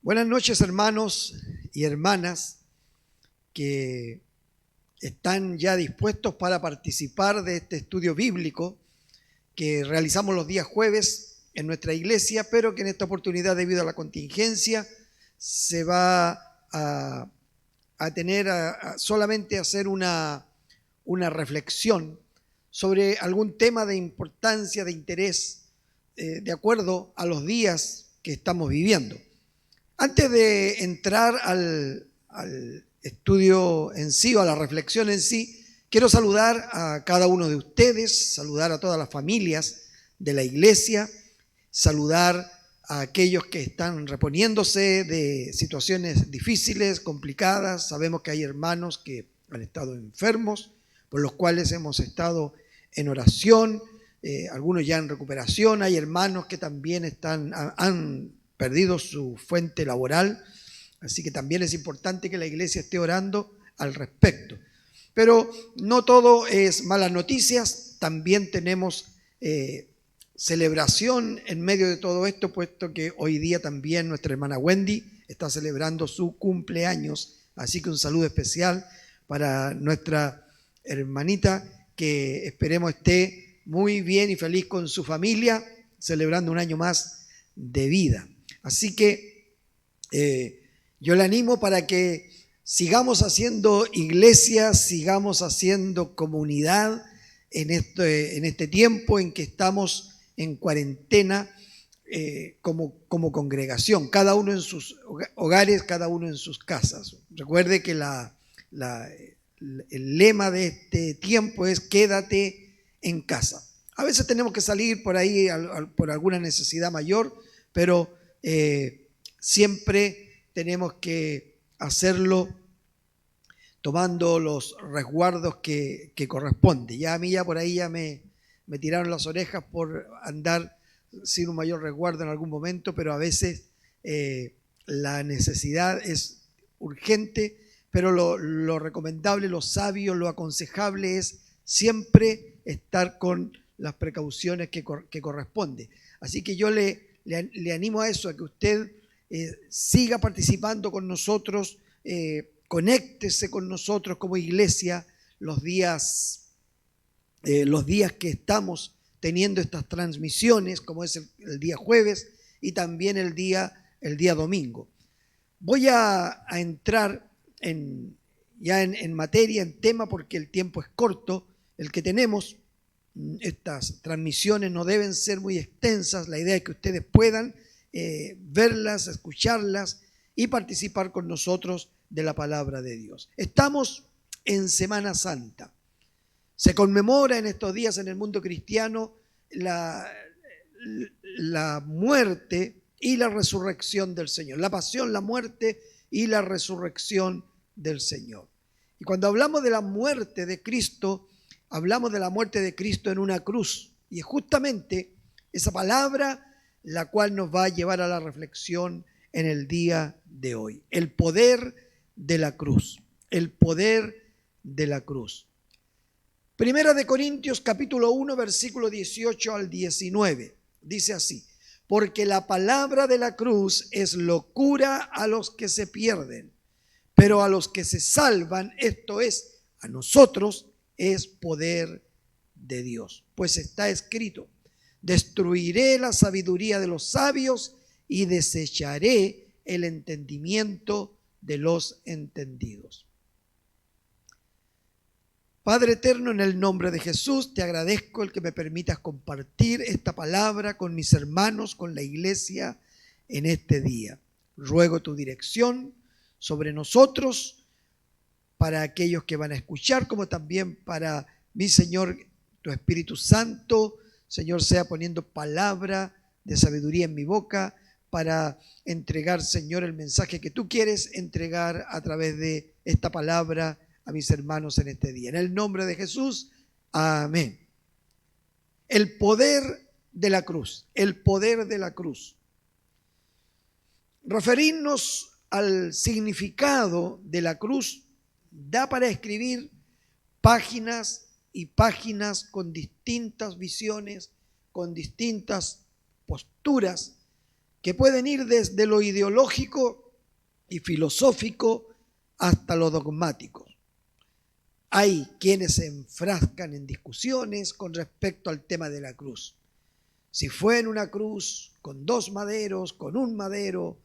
Buenas noches, hermanos y hermanas que están ya dispuestos para participar de este estudio bíblico que realizamos los días jueves en nuestra iglesia, pero que en esta oportunidad, debido a la contingencia, se va a solamente hacer una reflexión sobre algún tema de importancia, de interés, de acuerdo a los días que estamos viviendo. Antes de entrar al estudio en sí o a la reflexión en sí, quiero saludar a cada uno de ustedes, saludar a todas las familias de la iglesia, saludar a aquellos que están reponiéndose de situaciones difíciles, complicadas. Sabemos que hay hermanos que han estado enfermos, por los cuales hemos estado en oración, algunos ya en recuperación. Hay hermanos que también han perdido su fuente laboral, así que también es importante que la iglesia esté orando al respecto. Pero no todo es malas noticias, también tenemos celebración en medio de todo esto, puesto que hoy día también nuestra hermana Wendy está celebrando su cumpleaños, así que un saludo especial para nuestra hermanita, que esperemos esté muy bien y feliz con su familia, celebrando un año más de vida. Así que yo le animo para que sigamos haciendo iglesia, sigamos haciendo comunidad en este tiempo en que estamos en cuarentena como congregación, cada uno en sus hogares, cada uno en sus casas. Recuerde que el lema de este tiempo es quédate en casa. A veces tenemos que salir por ahí por alguna necesidad mayor, pero siempre tenemos que hacerlo tomando los resguardos que corresponde. Ya a mí por ahí me tiraron las orejas por andar sin un mayor resguardo en algún momento, pero a veces la necesidad es urgente, pero lo recomendable, lo sabio, lo aconsejable es siempre estar con las precauciones que corresponde. Así que yo le animo a eso, a que usted siga participando con nosotros, conéctese con nosotros como iglesia los días que estamos teniendo estas transmisiones, como es el día jueves y también el día domingo. Voy a entrar en materia, en tema, porque el tiempo es corto, el que tenemos. Estas transmisiones no deben ser muy extensas, la idea es que ustedes puedan verlas, escucharlas y participar con nosotros de la palabra de Dios. Estamos en Semana Santa. Se conmemora en estos días en el mundo cristiano la muerte y la resurrección del Señor, la pasión, la muerte y la resurrección del Señor. Y cuando hablamos de la muerte de Cristo, hablamos de la muerte de Cristo en una cruz. Y es justamente esa palabra la cual nos va a llevar a la reflexión en el día de hoy. El poder de la cruz. El poder de la cruz. Primera de Corintios capítulo 1, versículo 18 al 19. Dice así: porque la palabra de la cruz es locura a los que se pierden, pero a los que se salvan, esto es, a nosotros, es poder de Dios. Pues está escrito: destruiré la sabiduría de los sabios y desecharé el entendimiento de los entendidos. Padre eterno, en el nombre de Jesús, te agradezco el que me permitas compartir esta palabra con mis hermanos, con la iglesia en este día. Ruego tu dirección sobre nosotros, para aquellos que van a escuchar, como también para mi Señor, tu Espíritu Santo, Señor, sea poniendo palabra de sabiduría en mi boca para entregar, Señor, el mensaje que tú quieres entregar a través de esta palabra a mis hermanos en este día. En el nombre de Jesús, amén. El poder de la cruz, el poder de la cruz. Referirnos al significado de la cruz da para escribir páginas y páginas con distintas visiones, con distintas posturas que pueden ir desde lo ideológico y filosófico hasta lo dogmático. Hay quienes se enfrascan en discusiones con respecto al tema de la cruz. Si fue en una cruz con 2 maderos, con un madero,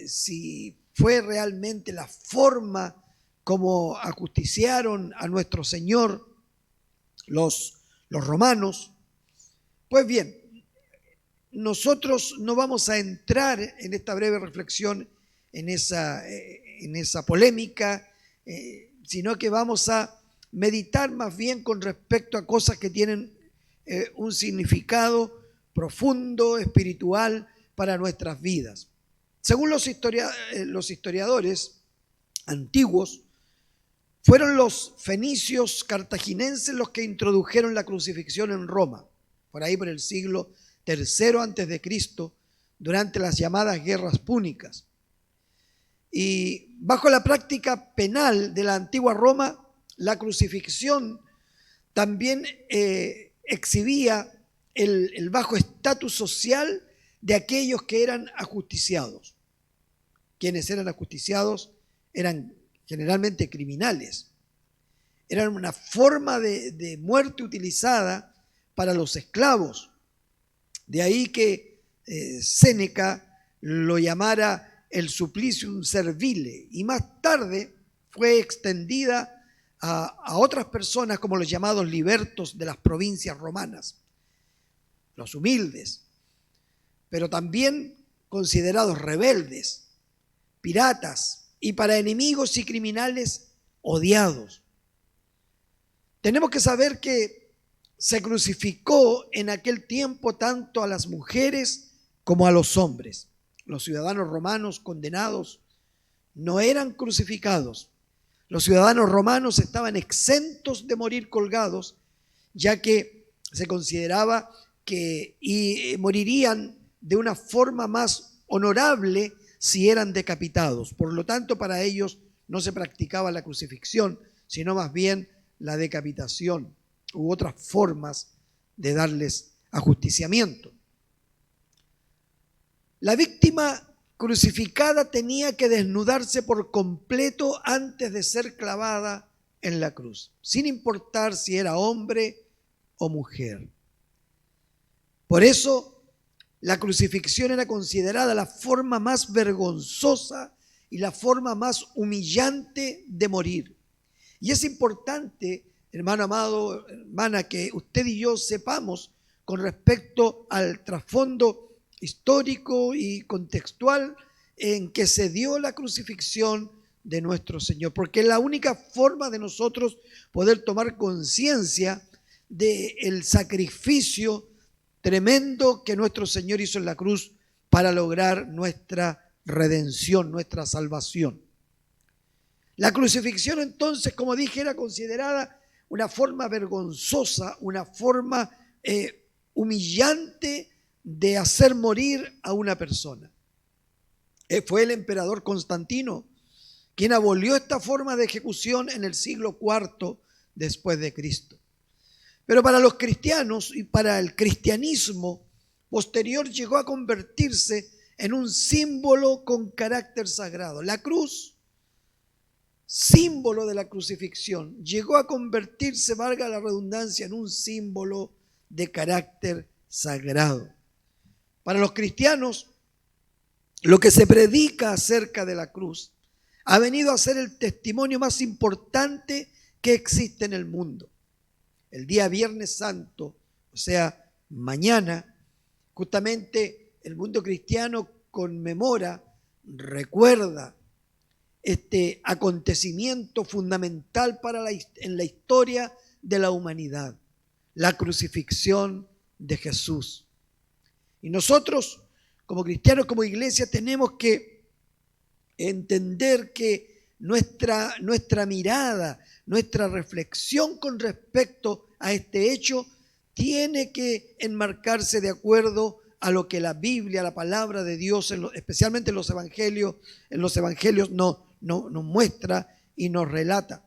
si fue realmente la forma como ajusticiaron a nuestro Señor los romanos. Pues bien, nosotros no vamos a entrar en esta breve reflexión en esa polémica, sino que vamos a meditar más bien con respecto a cosas que tienen un significado profundo, espiritual para nuestras vidas. Según los historiadores antiguos, fueron los fenicios cartagineses los que introdujeron la crucifixión en Roma, por ahí por el siglo III a.C., durante las llamadas guerras púnicas. Y bajo la práctica penal de la antigua Roma, la crucifixión también exhibía el bajo estatus social de aquellos que eran ajusticiados. Quienes eran ajusticiados eran generalmente criminales. Eran una forma de muerte utilizada para los esclavos. De ahí que Séneca lo llamara el supplicium servile, y más tarde fue extendida a otras personas como los llamados libertos de las provincias romanas, los humildes, pero también considerados rebeldes, piratas y para enemigos y criminales odiados. Tenemos que saber que se crucificó en aquel tiempo tanto a las mujeres como a los hombres. Los ciudadanos romanos condenados no eran crucificados. Los ciudadanos romanos estaban exentos de morir colgados, ya que se consideraba que morirían de una forma más honorable si eran decapitados. Por lo tanto, para ellos no se practicaba la crucifixión, sino más bien la decapitación u otras formas de darles ajusticiamiento. La víctima crucificada tenía que desnudarse por completo antes de ser clavada en la cruz, sin importar si era hombre o mujer. Por eso, la crucifixión era considerada la forma más vergonzosa y la forma más humillante de morir. Y es importante, hermano amado, hermana, que usted y yo sepamos con respecto al trasfondo histórico y contextual en que se dio la crucifixión de nuestro Señor, porque es la única forma de nosotros poder tomar conciencia del sacrificio tremendo que nuestro Señor hizo en la cruz para lograr nuestra redención, nuestra salvación. La crucifixión entonces, como dije, era considerada una forma vergonzosa, una forma humillante de hacer morir a una persona. Fue el emperador Constantino quien abolió esta forma de ejecución en el siglo IV después de Cristo. Pero para los cristianos y para el cristianismo posterior llegó a convertirse en un símbolo con carácter sagrado. La cruz, símbolo de la crucifixión, llegó a convertirse, valga la redundancia, en un símbolo de carácter sagrado. Para los cristianos, lo que se predica acerca de la cruz ha venido a ser el testimonio más importante que existe en el mundo. El día Viernes Santo, o sea, mañana, justamente el mundo cristiano conmemora, recuerda este acontecimiento fundamental en la historia de la humanidad, la crucifixión de Jesús. Y nosotros, como cristianos, como iglesia, tenemos que entender que nuestra mirada, nuestra reflexión con respecto a este hecho tiene que enmarcarse de acuerdo a lo que la Biblia, la palabra de Dios, especialmente en los evangelios nos muestra y nos relata.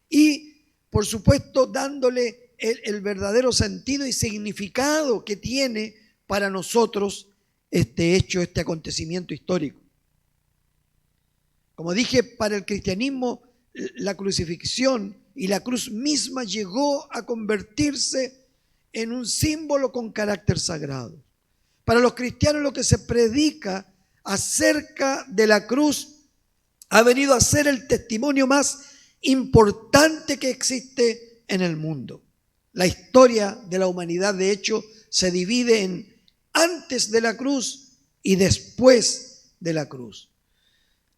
Y, por supuesto, dándole el verdadero sentido y significado que tiene para nosotros este hecho, este acontecimiento histórico. Como dije, para el cristianismo la crucifixión y la cruz misma llegó a convertirse en un símbolo con carácter sagrado. Para los cristianos lo que se predica acerca de la cruz ha venido a ser el testimonio más importante que existe en el mundo. La historia de la humanidad, de hecho, se divide en antes de la cruz y después de la cruz.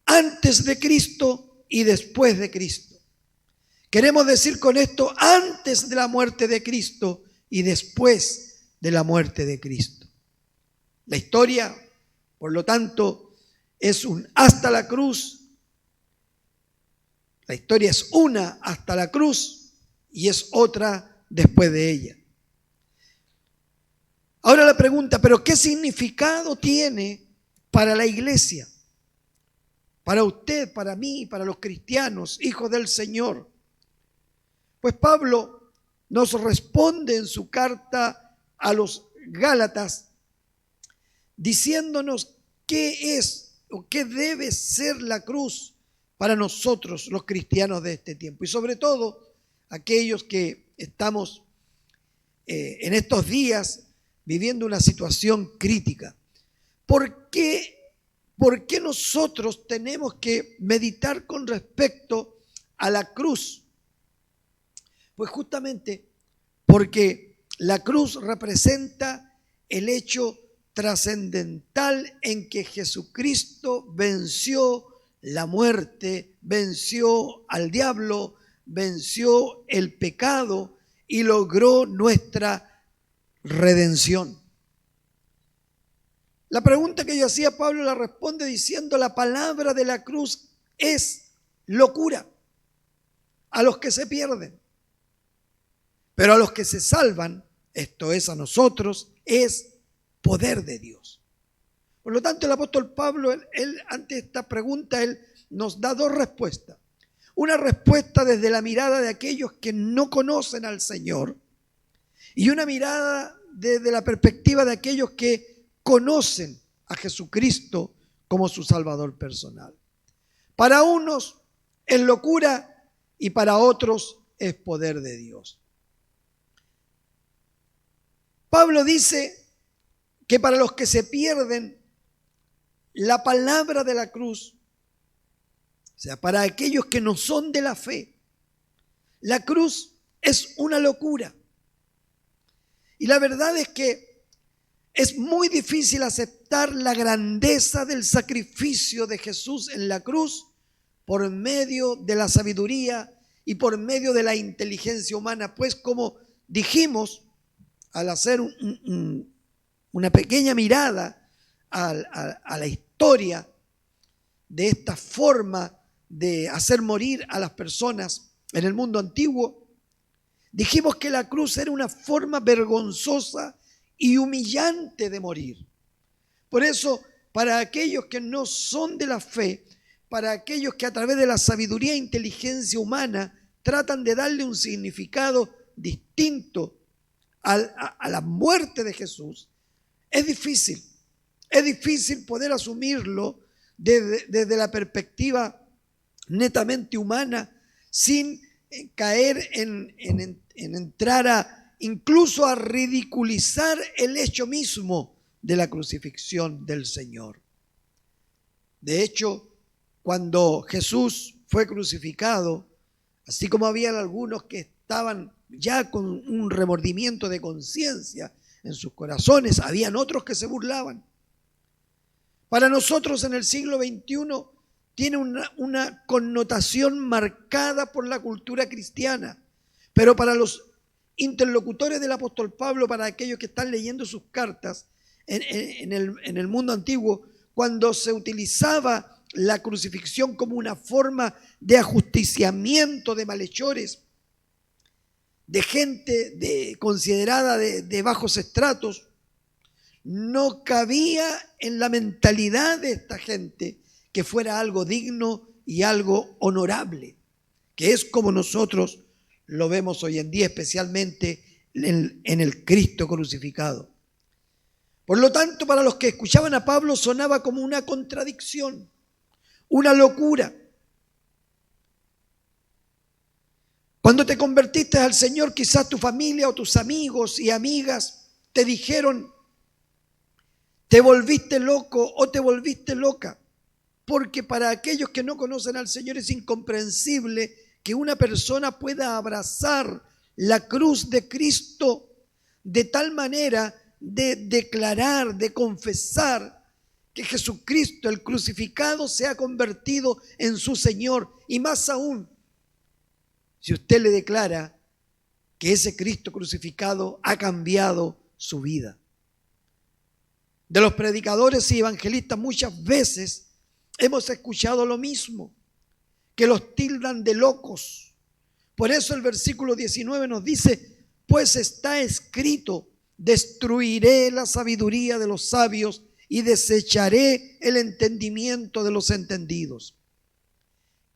Antes de Cristo y después de Cristo. Queremos decir con esto, antes de la muerte de Cristo y después de la muerte de Cristo. La historia, por lo tanto, es un hasta la cruz. La historia es una hasta la cruz y es otra después de ella. Ahora la pregunta, ¿pero qué significado tiene para la iglesia? Para usted, para mí, para los cristianos, hijos del Señor. Pues Pablo nos responde en su carta a los Gálatas diciéndonos qué es o qué debe ser la cruz para nosotros los cristianos de este tiempo. Y sobre todo aquellos que estamos en estos días viviendo una situación crítica. ¿Por qué nosotros tenemos que meditar con respecto a la cruz? Pues justamente porque la cruz representa el hecho trascendental en que Jesucristo venció la muerte, venció al diablo, venció el pecado y logró nuestra redención. La pregunta que yo hacía, Pablo la responde diciendo: la palabra de la cruz es locura a los que se pierden, pero a los que se salvan, esto es a nosotros, es poder de Dios. Por lo tanto, el apóstol Pablo, él ante esta pregunta, él nos da dos respuestas. Una respuesta desde la mirada de aquellos que no conocen al Señor y una mirada desde la perspectiva de aquellos que conocen a Jesucristo como su Salvador personal. Para unos es locura y para otros es poder de Dios. Pablo dice que para los que se pierden, la palabra de la cruz, o sea, para aquellos que no son de la fe, la cruz es una locura. Y la verdad es que es muy difícil aceptar la grandeza del sacrificio de Jesús en la cruz por medio de la sabiduría y por medio de la inteligencia humana. Pues como dijimos, al hacer una pequeña mirada a la historia de esta forma de hacer morir a las personas en el mundo antiguo, dijimos que la cruz era una forma vergonzosa y humillante de morir. Por eso, para aquellos que no son de la fe, para aquellos que a través de la sabiduría e inteligencia humana tratan de darle un significado distinto a la muerte de Jesús, es difícil poder asumirlo desde la perspectiva netamente humana, sin caer en entrar incluso a ridiculizar el hecho mismo de la crucifixión del Señor. De hecho, cuando Jesús fue crucificado, así como habían algunos que estaban ya con un remordimiento de conciencia en sus corazones, habían otros que se burlaban. Para nosotros en el siglo XXI tiene una connotación marcada por la cultura cristiana, pero para los interlocutores del apóstol Pablo, para aquellos que están leyendo sus cartas en el mundo antiguo, cuando se utilizaba la crucifixión como una forma de ajusticiamiento de malhechores, de gente considerada de bajos estratos, no cabía en la mentalidad de esta gente que fuera algo digno y algo honorable, que es como nosotros lo vemos hoy en día, especialmente en el Cristo crucificado. Por lo tanto, para los que escuchaban a Pablo sonaba como una contradicción, una locura. Cuando te convertiste al Señor, quizás tu familia o tus amigos y amigas te dijeron, te volviste loco o te volviste loca, porque para aquellos que no conocen al Señor es incomprensible que una persona pueda abrazar la cruz de Cristo de tal manera de declarar, de confesar que Jesucristo, el crucificado, se ha convertido en su Señor. Y más aún, si usted le declara que ese Cristo crucificado ha cambiado su vida. De los predicadores y evangelistas muchas veces hemos escuchado lo mismo, que los tildan de locos. Por eso el versículo 19 nos dice, pues está escrito, destruiré la sabiduría de los sabios y desecharé el entendimiento de los entendidos.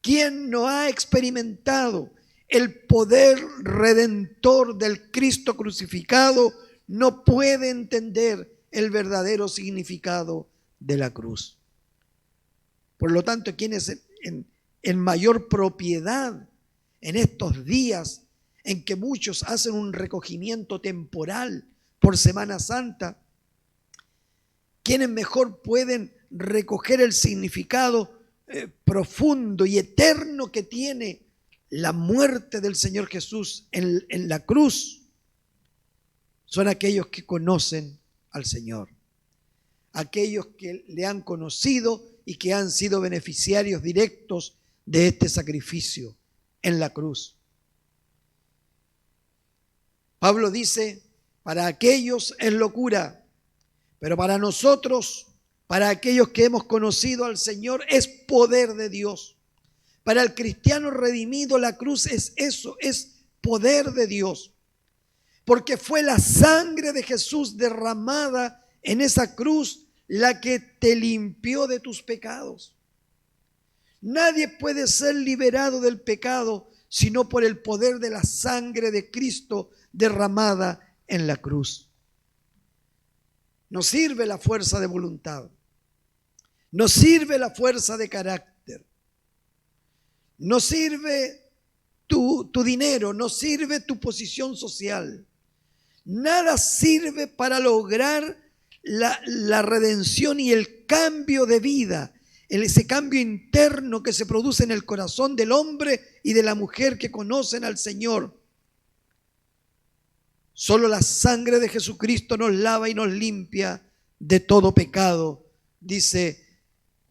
¿Quién no ha experimentado el poder redentor del Cristo crucificado no puede entender el verdadero significado de la cruz? Por lo tanto, quienes en mayor propiedad en estos días en que muchos hacen un recogimiento temporal por Semana Santa, quienes mejor pueden recoger el significado profundo y eterno que tiene la muerte del Señor Jesús en la cruz, son aquellos que conocen al Señor, aquellos que le han conocido y que han sido beneficiarios directos de este sacrificio en la cruz. Pablo dice, para aquellos es locura, pero para nosotros, para aquellos que hemos conocido al Señor, es poder de Dios. Para el cristiano redimido, la cruz es eso, es poder de Dios. Porque fue la sangre de Jesús derramada en esa cruz la que te limpió de tus pecados. Nadie puede ser liberado del pecado sino por el poder de la sangre de Cristo derramada en la cruz. Nos sirve la fuerza de voluntad, nos sirve la fuerza de carácter, nos sirve tu dinero, nos sirve tu posición social. Nada sirve para lograr la redención y el cambio de vida, ese cambio interno que se produce en el corazón del hombre y de la mujer que conocen al Señor. Solo la sangre de Jesucristo nos lava y nos limpia de todo pecado, dice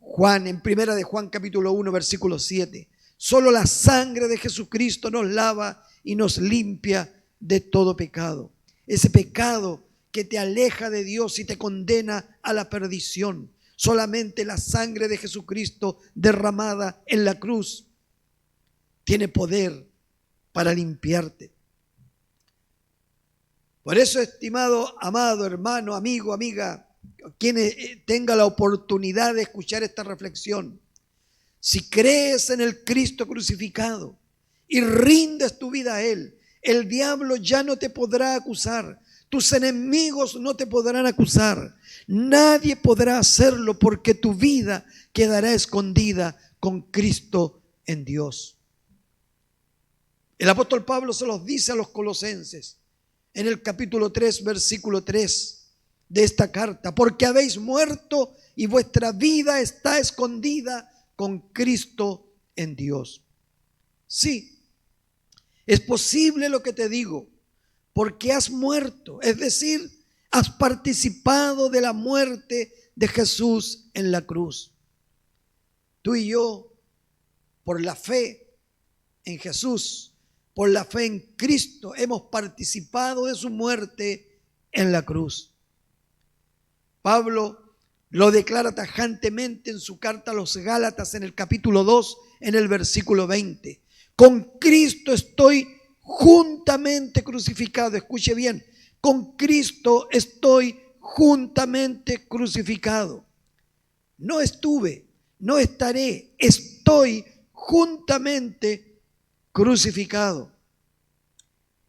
Juan, en primera de Juan capítulo 1, versículo 7. Solo la sangre de Jesucristo nos lava y nos limpia de todo pecado. Ese pecado que te aleja de Dios y te condena a la perdición. Solamente la sangre de Jesucristo derramada en la cruz tiene poder para limpiarte. Por eso, estimado, amado, hermano, amigo, amiga, quienes tengan la oportunidad de escuchar esta reflexión, si crees en el Cristo crucificado y rindes tu vida a Él, el diablo ya no te podrá acusar. Tus enemigos no te podrán acusar. Nadie podrá hacerlo porque tu vida quedará escondida con Cristo en Dios. El apóstol Pablo se los dice a los colosenses en el capítulo 3, versículo 3 de esta carta. Porque habéis muerto y vuestra vida está escondida con Cristo en Dios. Sí, es posible lo que te digo, porque has muerto, es decir, has participado de la muerte de Jesús en la cruz. Tú y yo, por la fe en Jesús, por la fe en Cristo, hemos participado de su muerte en la cruz. Pablo lo declara tajantemente en su carta a los Gálatas en el capítulo 2, en el versículo 20. Con Cristo estoy juntamente crucificado. Escuche bien, con Cristo estoy juntamente crucificado. No estuve, no estaré, estoy juntamente crucificado.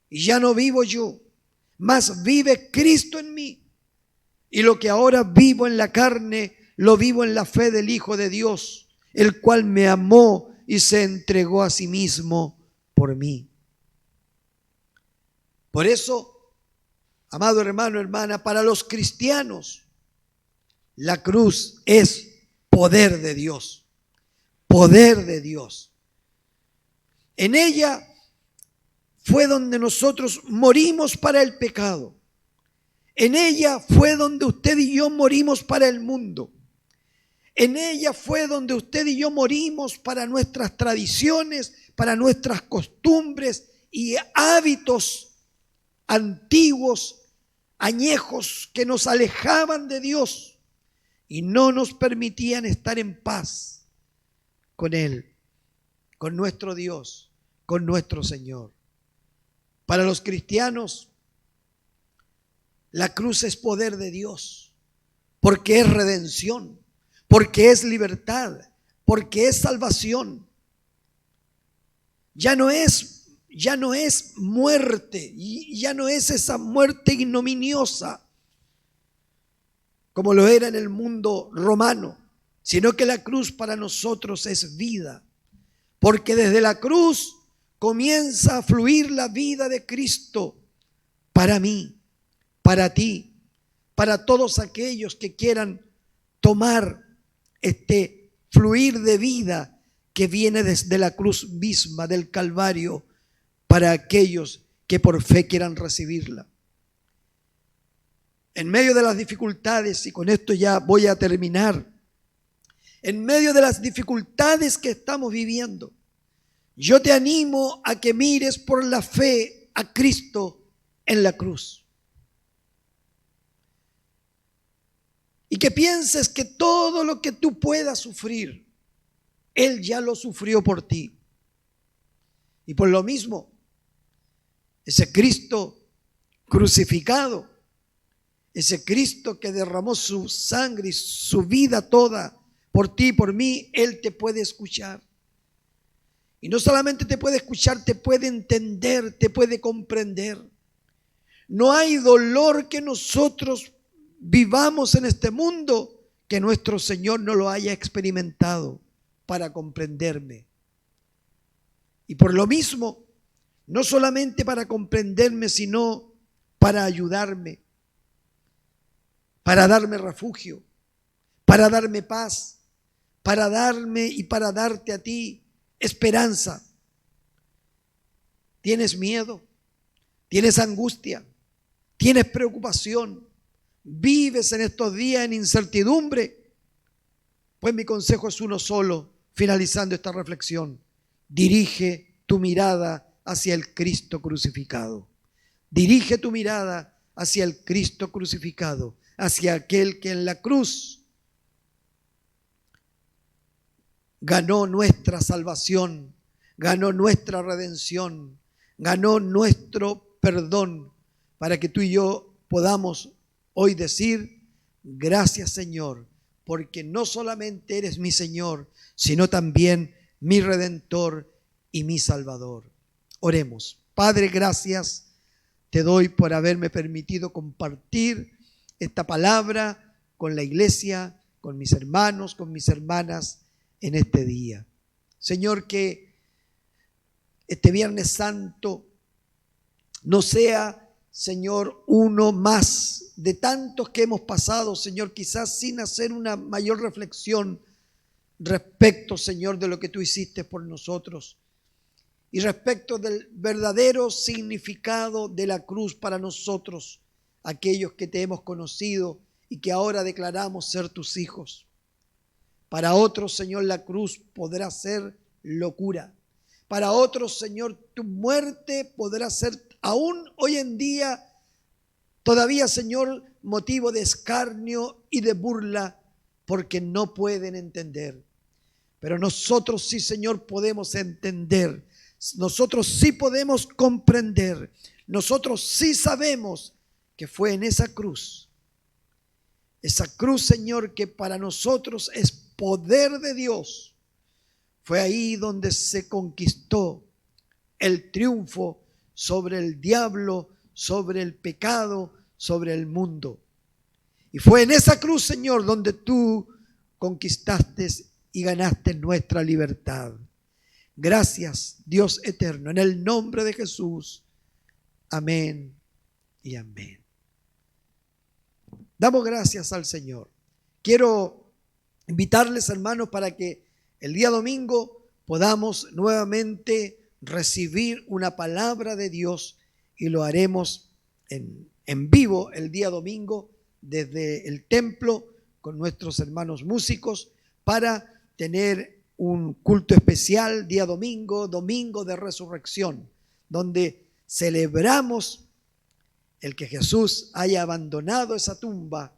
Y ya no vivo yo, mas vive Cristo en mí. Y lo que ahora vivo en la carne, lo vivo en la fe del Hijo de Dios, el cual me amó y se entregó a sí mismo por mí. Por eso, amado hermano, hermana, para los cristianos, la cruz es poder de Dios. Poder de Dios. En ella fue donde nosotros morimos para el pecado. En ella fue donde usted y yo morimos para el mundo. En ella fue donde usted y yo morimos para nuestras tradiciones, para nuestras costumbres y hábitos antiguos, añejos, que nos alejaban de Dios y no nos permitían estar en paz con Él, con nuestro Dios, con nuestro Señor. Para los cristianos, la cruz es poder de Dios, porque es redención, porque es libertad, porque es salvación. Ya no es muerte, y ya no es esa muerte ignominiosa como lo era en el mundo romano, sino que la cruz para nosotros es vida, porque desde la cruz comienza a fluir la vida de Cristo para mí, para ti, para todos aquellos que quieran tomar este fluir de vida que viene desde la cruz misma del Calvario, para aquellos que por fe quieran recibirla. En medio de las dificultades, y con esto ya voy a terminar, en medio de las dificultades que estamos viviendo, yo te animo a que mires por la fe a Cristo en la cruz. Y que pienses que todo lo que tú puedas sufrir, Él ya lo sufrió por ti. Y por lo mismo, ese Cristo crucificado, ese Cristo que derramó su sangre y su vida toda por ti y por mí, Él te puede escuchar. Y no solamente te puede escuchar, te puede entender, te puede comprender. No hay dolor que nosotros vivamos en este mundo que nuestro Señor no lo haya experimentado para comprenderme. Y por lo mismo, no solamente para comprenderme, sino para ayudarme, para darme refugio, para darme paz, para darme y para darte a ti esperanza. ¿Tienes miedo? ¿Tienes angustia? ¿Tienes preocupación? ¿Vives en estos días en incertidumbre? Pues mi consejo es uno solo, finalizando esta reflexión: dirige tu mirada hacia el Cristo crucificado. Dirige tu mirada hacia el Cristo crucificado, hacia aquel que en la cruz ganó nuestra salvación, ganó nuestra redención, ganó nuestro perdón, para que tú y yo podamos hoy decir: gracias, Señor, porque no solamente eres mi Señor, sino también mi Redentor y mi Salvador. Oremos. Padre, gracias te doy por haberme permitido compartir esta palabra con la iglesia, con mis hermanos, con mis hermanas en este día. Señor, que este Viernes Santo no sea, Señor, uno más de tantos que hemos pasado, Señor, quizás sin hacer una mayor reflexión respecto, Señor, de lo que tú hiciste por nosotros y respecto del verdadero significado de la cruz para nosotros, aquellos que te hemos conocido y que ahora declaramos ser tus hijos. Para otros, Señor, la cruz podrá ser locura. Para otros, Señor, tu muerte podrá ser aún hoy en día todavía, Señor, motivo de escarnio y de burla, porque no pueden entender. Pero nosotros sí, Señor, podemos entender. Nosotros sí podemos comprender. Nosotros sí sabemos que fue en esa cruz, Señor, que para nosotros es poder de Dios. Fue ahí donde se conquistó el triunfo sobre el diablo, sobre el pecado, sobre el mundo. Y fue en esa cruz, Señor, donde tú conquistaste y ganaste nuestra libertad. Gracias, Dios eterno, en el nombre de Jesús. Amén y amén. Damos gracias al Señor. Quiero invitarles, hermanos, para que el día domingo podamos nuevamente recibir una palabra de Dios, y lo haremos en vivo el día domingo desde el templo con nuestros hermanos músicos, para tener un culto especial día domingo, domingo de resurrección, donde celebramos el que Jesús haya abandonado esa tumba,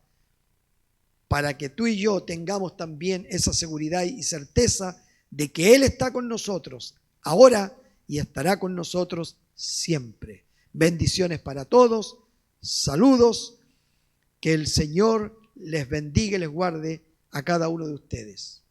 para que tú y yo tengamos también esa seguridad y certeza de que Él está con nosotros ahora y estará con nosotros siempre. Bendiciones para todos, saludos, que el Señor les bendiga y les guarde a cada uno de ustedes.